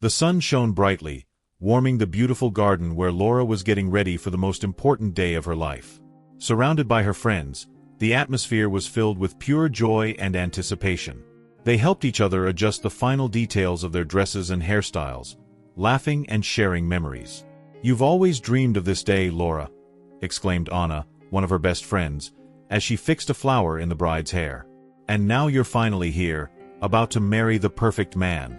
The sun shone brightly, warming the beautiful garden where Laura was getting ready for the most important day of her life. Surrounded by her friends, the atmosphere was filled with pure joy and anticipation. They helped each other adjust the final details of their dresses and hairstyles, laughing and sharing memories. "You've always dreamed of this day, Laura," exclaimed Anna, one of her best friends, as she fixed a flower in the bride's hair. "And now you're finally here, about to marry the perfect man."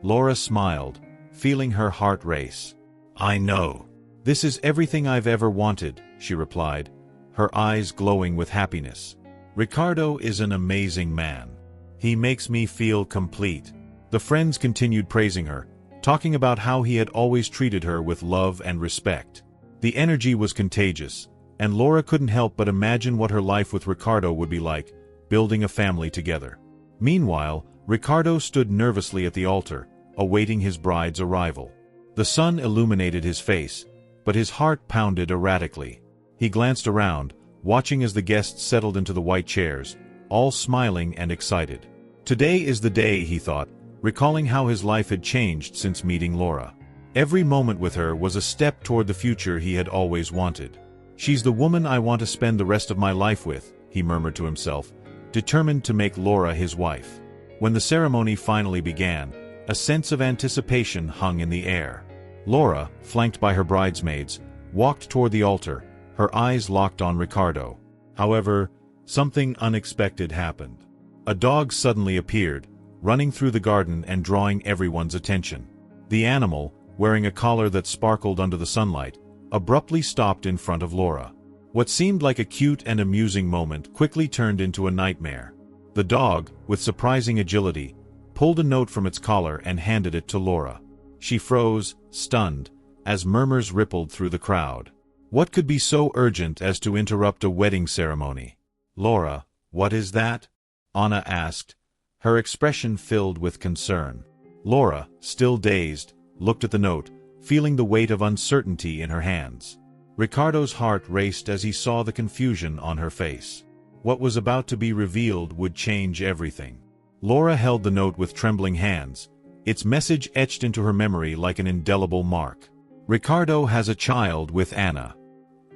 Laura smiled, feeling her heart race. "I know. This is everything I've ever wanted," she replied, her eyes glowing with happiness. "Ricardo is an amazing man. He makes me feel complete." The friends continued praising her, talking about how he had always treated her with love and respect. The energy was contagious, and Laura couldn't help but imagine what her life with Ricardo would be like, building a family together. Meanwhile, Ricardo stood nervously at the altar, awaiting his bride's arrival. The sun illuminated his face, but his heart pounded erratically. He glanced around, watching as the guests settled into the white chairs, all smiling and excited. Today is the day, he thought, recalling how his life had changed since meeting Laura. Every moment with her was a step toward the future he had always wanted. "She's the woman I want to spend the rest of my life with," he murmured to himself, determined to make Laura his wife. When the ceremony finally began, a sense of anticipation hung in the air. Laura, flanked by her bridesmaids, walked toward the altar, her eyes locked on Ricardo. However, something unexpected happened. A dog suddenly appeared, running through the garden and drawing everyone's attention. The animal, wearing a collar that sparkled under the sunlight, abruptly stopped in front of Laura. What seemed like a cute and amusing moment quickly turned into a nightmare. The dog, with surprising agility, pulled a note from its collar and handed it to Laura. She froze, stunned, as murmurs rippled through the crowd. What could be so urgent as to interrupt a wedding ceremony? "Laura, what is that?" Anna asked, her expression filled with concern. Laura, still dazed, looked at the note, feeling the weight of uncertainty in her hands. Ricardo's heart raced as he saw the confusion on her face. What was about to be revealed would change everything. Laura held the note with trembling hands, its message etched into her memory like an indelible mark. "Ricardo has a child with Anna.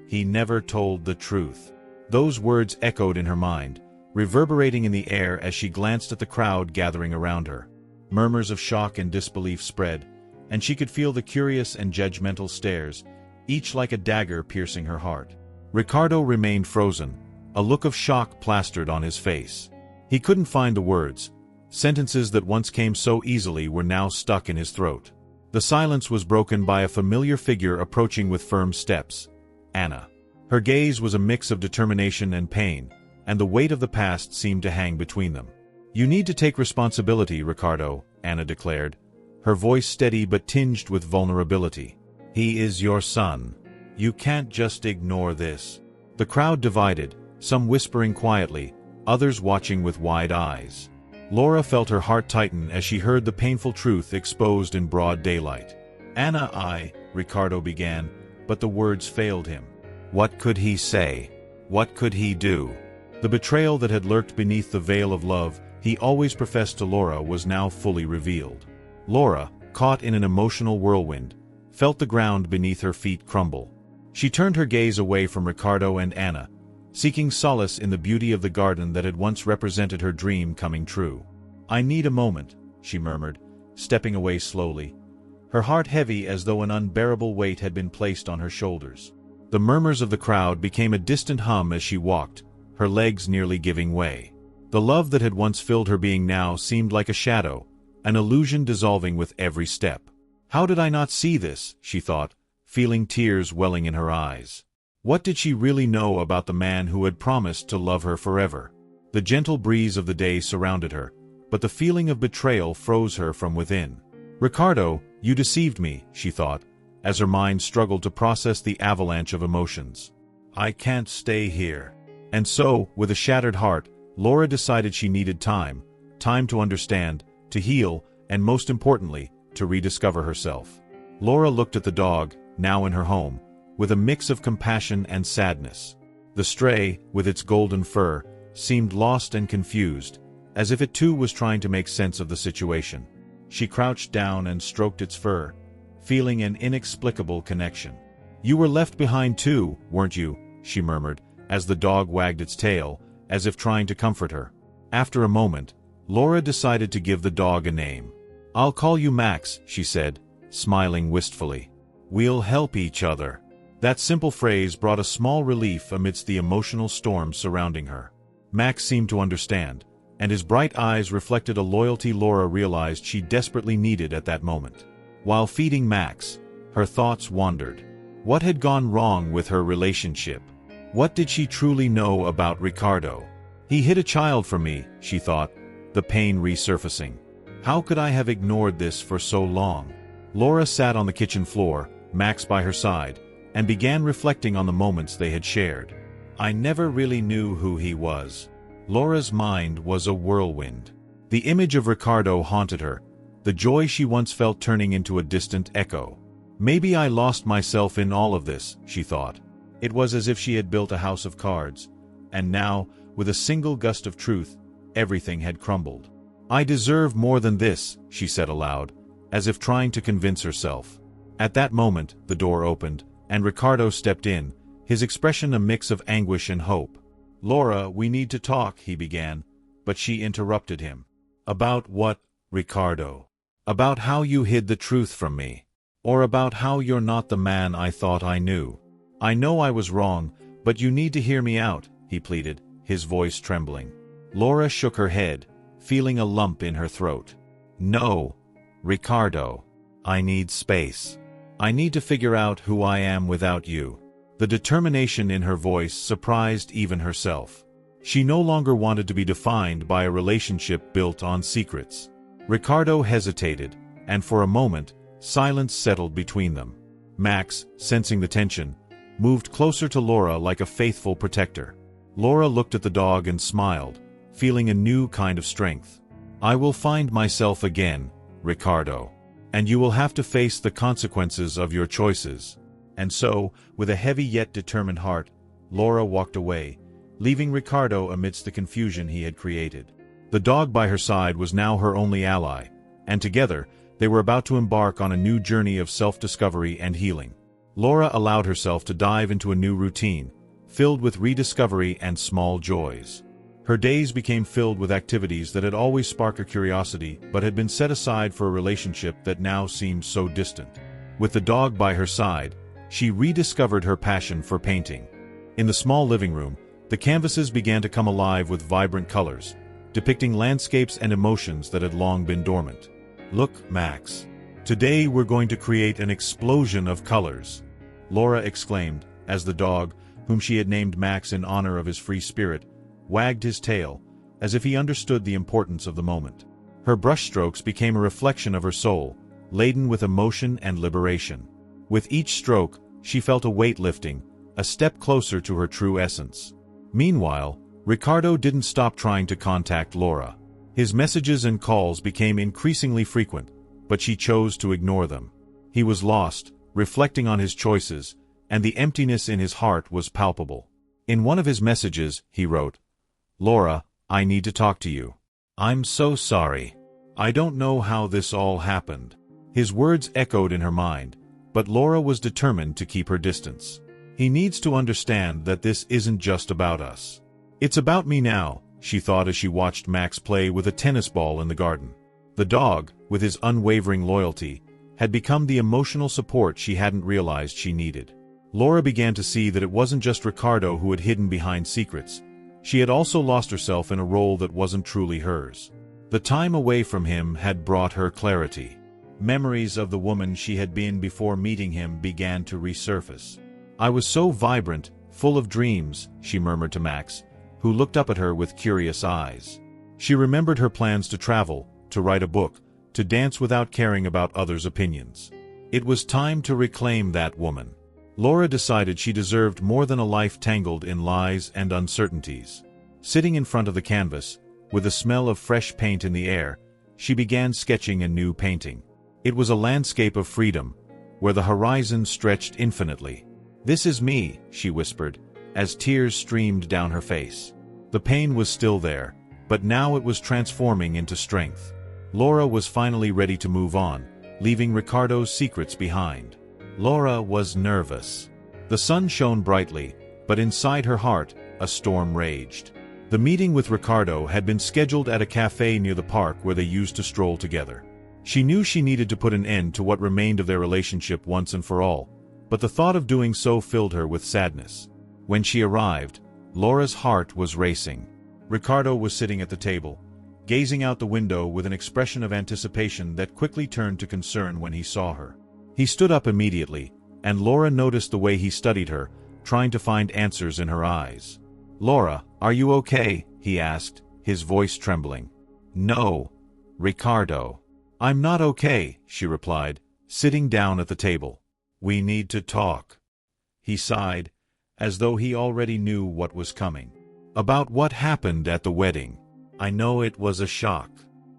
He never told the truth." Those words echoed in her mind, reverberating in the air as she glanced at the crowd gathering around her. Murmurs of shock and disbelief spread, and she could feel the curious and judgmental stares, each like a dagger piercing her heart. Ricardo remained frozen, a look of shock plastered on his face. He couldn't find the words. Sentences that once came so easily were now stuck in his throat. The silence was broken by a familiar figure approaching with firm steps. Anna. Her gaze was a mix of determination and pain, and the weight of the past seemed to hang between them. "You need to take responsibility, Ricardo," Anna declared, her voice steady but tinged with vulnerability. "He is your son. You can't just ignore this." The crowd divided, some whispering quietly, others watching with wide eyes. Laura felt her heart tighten as she heard the painful truth exposed in broad daylight. Ricardo began, but the words failed him. What could he say? What could he do? The betrayal that had lurked beneath the veil of love he always professed to Laura was now fully revealed. Laura, caught in an emotional whirlwind, felt the ground beneath her feet crumble. She turned her gaze away from Ricardo and Anna, seeking solace in the beauty of the garden that had once represented her dream coming true. "I need a moment," she murmured, stepping away slowly, her heart heavy as though an unbearable weight had been placed on her shoulders. The murmurs of the crowd became a distant hum as she walked, her legs nearly giving way. The love that had once filled her being now seemed like a shadow, an illusion dissolving with every step. How did I not see this, she thought, feeling tears welling in her eyes. What did she really know about the man who had promised to love her forever? The gentle breeze of the day surrounded her, but the feeling of betrayal froze her from within. "Ricardo, you deceived me," she thought, as her mind struggled to process the avalanche of emotions. "I can't stay here." And so, with a shattered heart, Laura decided she needed time to understand, to heal, and most importantly, to rediscover herself. Laura looked at the dog, now in her home, with a mix of compassion and sadness. The stray, with its golden fur, seemed lost and confused, as if it too was trying to make sense of the situation. She crouched down and stroked its fur, feeling an inexplicable connection. "You were left behind too, weren't you?" she murmured, as the dog wagged its tail, as if trying to comfort her. After a moment, Laura decided to give the dog a name. "I'll call you Max," she said, smiling wistfully. "We'll help each other." That simple phrase brought a small relief amidst the emotional storm surrounding her. Max seemed to understand, and his bright eyes reflected a loyalty Laura realized she desperately needed at that moment. While feeding Max, her thoughts wandered. What had gone wrong with her relationship? What did she truly know about Ricardo? "He hid a child from me," she thought, the pain resurfacing. "How could I have ignored this for so long?" Laura sat on the kitchen floor, Max by her side, and began reflecting on the moments they had shared. "I never really knew who he was." Laura's mind was a whirlwind. The image of Ricardo haunted her, the joy she once felt turning into a distant echo. "Maybe I lost myself in all of this," she thought. It was as if she had built a house of cards, and now, with a single gust of truth, everything had crumbled. "I deserve more than this," she said aloud, as if trying to convince herself. At that moment, the door opened, and Ricardo stepped in, his expression a mix of anguish and hope. "Laura, we need to talk," he began, but she interrupted him. "About what, Ricardo? About how you hid the truth from me? Or about how you're not the man I thought I knew? I know I was wrong, but you need to hear me out," he pleaded, his voice trembling. Laura shook her head, feeling a lump in her throat. "No, Ricardo. I need space. I need to figure out who I am without you." The determination in her voice surprised even herself. She no longer wanted to be defined by a relationship built on secrets. Ricardo hesitated, and for a moment, silence settled between them. Max, sensing the tension, moved closer to Laura like a faithful protector. Laura looked at the dog and smiled, feeling a new kind of strength. "I will find myself again, Ricardo. And you will have to face the consequences of your choices." And so, with a heavy yet determined heart, Laura walked away, leaving Ricardo amidst the confusion he had created. The dog by her side was now her only ally, and together, they were about to embark on a new journey of self-discovery and healing. Laura allowed herself to dive into a new routine, filled with rediscovery and small joys. Her days became filled with activities that had always sparked her curiosity but had been set aside for a relationship that now seemed so distant. With the dog by her side, she rediscovered her passion for painting. In the small living room, the canvases began to come alive with vibrant colors, depicting landscapes and emotions that had long been dormant. "Look, Max. Today we're going to create an explosion of colors," Laura exclaimed, as the dog, whom she had named Max in honor of his free spirit, wagged his tail, as if he understood the importance of the moment. Her brushstrokes became a reflection of her soul, laden with emotion and liberation. With each stroke, she felt a weight lifting, a step closer to her true essence. Meanwhile, Ricardo didn't stop trying to contact Laura. His messages and calls became increasingly frequent, but she chose to ignore them. He was lost, reflecting on his choices, and the emptiness in his heart was palpable. In one of his messages, he wrote, "Laura, I need to talk to you. I'm so sorry. I don't know how this all happened." His words echoed in her mind, but Laura was determined to keep her distance. "He needs to understand that this isn't just about us. It's about me now," she thought as she watched Max play with a tennis ball in the garden. The dog, with his unwavering loyalty, had become the emotional support she hadn't realized she needed. Laura began to see that it wasn't just Ricardo who had hidden behind secrets. She had also lost herself in a role that wasn't truly hers. The time away from him had brought her clarity. Memories of the woman she had been before meeting him began to resurface. "I was so vibrant, full of dreams," she murmured to Max, who looked up at her with curious eyes. She remembered her plans to travel, to write a book, to dance without caring about others' opinions. It was time to reclaim that woman. Laura decided she deserved more than a life tangled in lies and uncertainties. Sitting in front of the canvas, with the smell of fresh paint in the air, she began sketching a new painting. It was a landscape of freedom, where the horizon stretched infinitely. "This is me," she whispered, as tears streamed down her face. The pain was still there, but now it was transforming into strength. Laura was finally ready to move on, leaving Ricardo's secrets behind. Laura was nervous. The sun shone brightly, but inside her heart, a storm raged. The meeting with Ricardo had been scheduled at a cafe near the park where they used to stroll together. She knew she needed to put an end to what remained of their relationship once and for all, but the thought of doing so filled her with sadness. When she arrived, Laura's heart was racing. Ricardo was sitting at the table, gazing out the window with an expression of anticipation that quickly turned to concern when he saw her. He stood up immediately, and Laura noticed the way he studied her, trying to find answers in her eyes. "Laura, are you okay?" he asked, his voice trembling. "No, Ricardo. I'm not okay," she replied, sitting down at the table. "We need to talk." He sighed, as though he already knew what was coming. "About what happened at the wedding. I know it was a shock,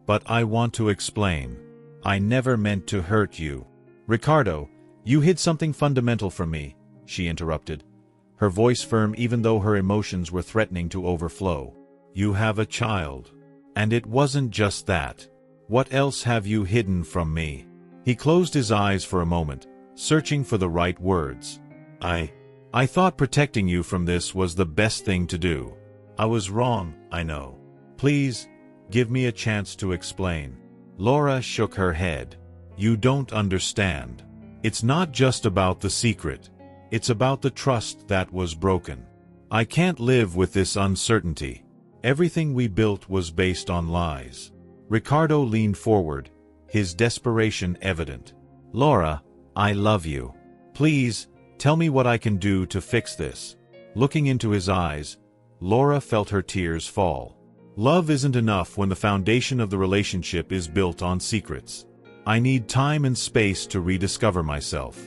but I want to explain. I never meant to hurt you." "Ricardo, you hid something fundamental from me," she interrupted, her voice firm even though her emotions were threatening to overflow. "You have a child. And it wasn't just that. What else have you hidden from me?" He closed his eyes for a moment, searching for the right words. I thought protecting you from this was the best thing to do. I was wrong, I know. Please, give me a chance to explain." Laura shook her head. "You don't understand. It's not just about the secret. It's about the trust that was broken. I can't live with this uncertainty. Everything we built was based on lies." Ricardo leaned forward, his desperation evident. "Laura, I love you. Please, tell me what I can do to fix this." Looking into his eyes, Laura felt her tears fall. Love isn't enough when the foundation of the relationship is built on secrets. "I need time and space to rediscover myself.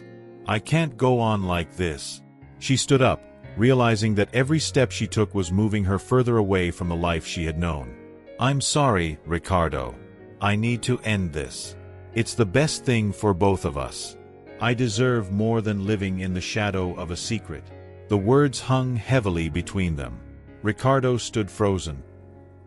I can't go on like this." She stood up, realizing that every step she took was moving her further away from the life she had known. "I'm sorry, Ricardo. I need to end this. It's the best thing for both of us. I deserve more than living in the shadow of a secret." The words hung heavily between them. Ricardo stood frozen,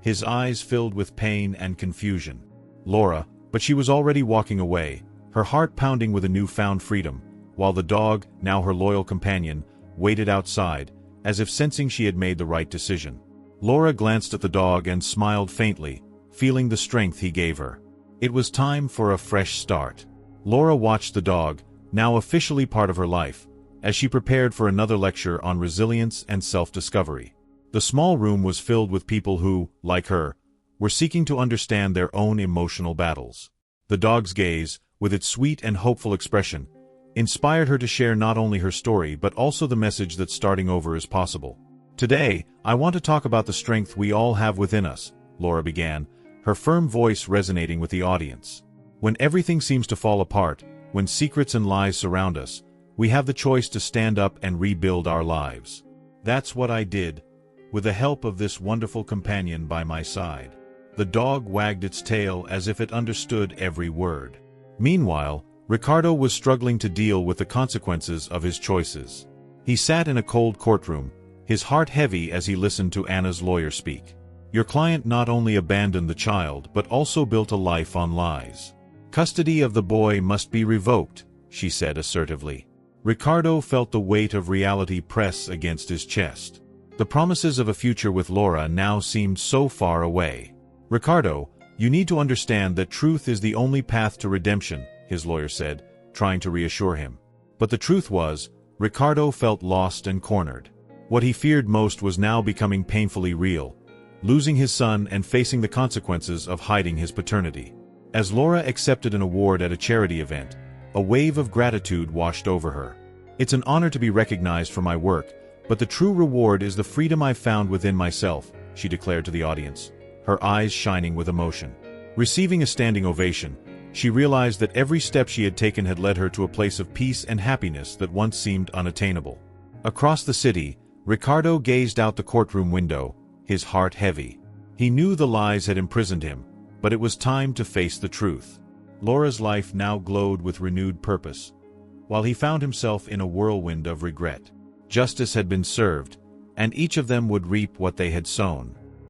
his eyes filled with pain and confusion. Laura, but she was already walking away, her heart pounding with a newfound freedom, while the dog, now her loyal companion, waited outside, as if sensing she had made the right decision. Laura glanced at the dog and smiled faintly, feeling the strength he gave her. It was time for a fresh start. Laura watched the dog, now officially part of her life, as she prepared for another lecture on resilience and self-discovery. The small room was filled with people who, like her, were seeking to understand their own emotional battles. The dog's gaze, with its sweet and hopeful expression, inspired her to share not only her story but also the message that starting over is possible. "Today, I want to talk about the strength we all have within us," Laura began, her firm voice resonating with the audience. "When everything seems to fall apart, when secrets and lies surround us, we have the choice to stand up and rebuild our lives. That's what I did, with the help of this wonderful companion by my side." The dog wagged its tail as if it understood every word. Meanwhile, Ricardo was struggling to deal with the consequences of his choices. He sat in a cold courtroom, his heart heavy as he listened to Anna's lawyer speak. "Your client not only abandoned the child but also built a life on lies. Custody of the boy must be revoked," she said assertively. Ricardo felt the weight of reality press against his chest. The promises of a future with Laura now seemed so far away. "Ricardo, you need to understand that truth is the only path to redemption," his lawyer said, trying to reassure him. But the truth was, Ricardo felt lost and cornered. What he feared most was now becoming painfully real, losing his son and facing the consequences of hiding his paternity. As Laura accepted an award at a charity event, a wave of gratitude washed over her. "It's an honor to be recognized for my work, but the true reward is the freedom I've found within myself," she declared to the audience, her eyes shining with emotion. Receiving a standing ovation, she realized that every step she had taken had led her to a place of peace and happiness that once seemed unattainable. Across the city, Ricardo gazed out the courtroom window, his heart heavy. He knew the lies had imprisoned him, but it was time to face the truth. Laura's life now glowed with renewed purpose, while he found himself in a whirlwind of regret. Justice had been served, and each of them would reap what they had sown.